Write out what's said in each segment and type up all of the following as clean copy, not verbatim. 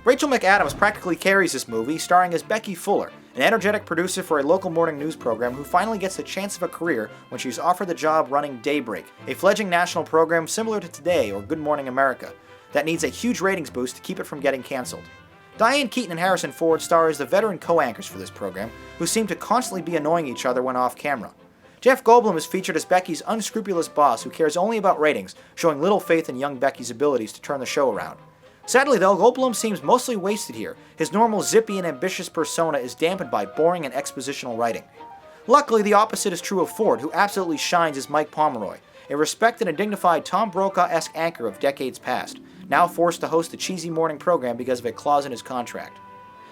Rachel McAdams practically carries this movie, starring as Becky Fuller, an energetic producer for a local morning news program who finally gets the chance of a career when she's offered the job running Daybreak, a fledgling national program similar to Today or Good Morning America, that needs a huge ratings boost to keep it from getting cancelled. Diane Keaton and Harrison Ford star as the veteran co-anchors for this program, who seem to constantly be annoying each other when off camera. Jeff Goldblum is featured as Becky's unscrupulous boss who cares only about ratings, showing little faith in young Becky's abilities to turn the show around. Sadly though, Goldblum seems mostly wasted here. His normal zippy and ambitious persona is dampened by boring and expositional writing. Luckily, the opposite is true of Ford, who absolutely shines as Mike Pomeroy, a respected and dignified Tom Brokaw-esque anchor of decades past, now forced to host the cheesy morning program because of a clause in his contract.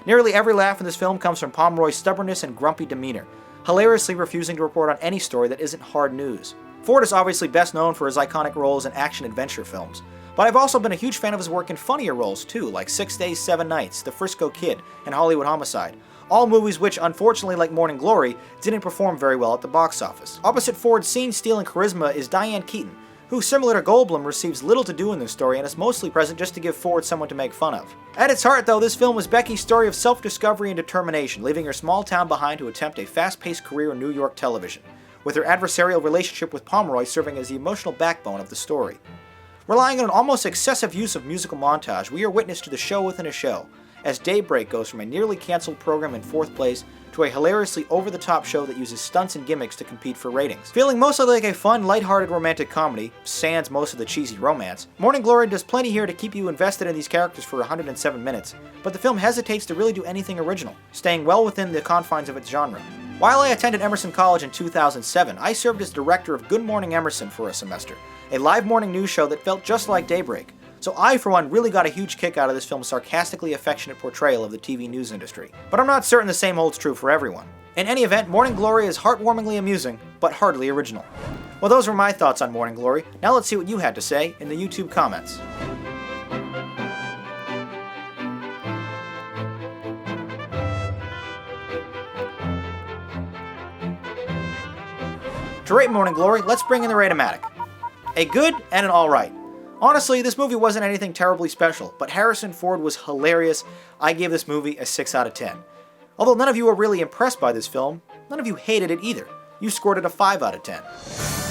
Nearly every laugh in this film comes from Pomeroy's stubbornness and grumpy demeanor, hilariously refusing to report on any story that isn't hard news. Ford is obviously best known for his iconic roles in action-adventure films, but I've also been a huge fan of his work in funnier roles too, like 6 Days, 7 Nights, The Frisco Kid, and Hollywood Homicide. All movies which, unfortunately like Morning Glory, didn't perform very well at the box office. Opposite Ford's scene-stealing charisma is Diane Keaton, who, similar to Goldblum, receives little to do in this story and is mostly present just to give Ford someone to make fun of. At its heart, though, this film is Becky's story of self-discovery and determination, leaving her small town behind to attempt a fast-paced career in New York television, with her adversarial relationship with Pomeroy serving as the emotional backbone of the story. Relying on an almost excessive use of musical montage, we are witness to the show within a show, as Daybreak goes from a nearly cancelled program in 4th place to a hilariously over-the-top show that uses stunts and gimmicks to compete for ratings. Feeling mostly like a fun, lighthearted romantic comedy, sans most of the cheesy romance, Morning Glory does plenty here to keep you invested in these characters for 107 minutes, but the film hesitates to really do anything original, staying well within the confines of its genre. While I attended Emerson College in 2007, I served as director of Good Morning Emerson for a semester, a live morning news show that felt just like Daybreak. So I, for one, really got a huge kick out of this film's sarcastically affectionate portrayal of the TV news industry. But I'm not certain the same holds true for everyone. In any event, Morning Glory is heartwarmingly amusing, but hardly original. Well, those were my thoughts on Morning Glory. Now let's see what you had to say in the YouTube comments. To rate Morning Glory, let's bring in the Rate-O-Matic. A good and an alright. Honestly, this movie wasn't anything terribly special, but Harrison Ford was hilarious. I gave this movie a 6 out of 10. Although none of you were really impressed by this film, none of you hated it either. You scored it a 5 out of 10.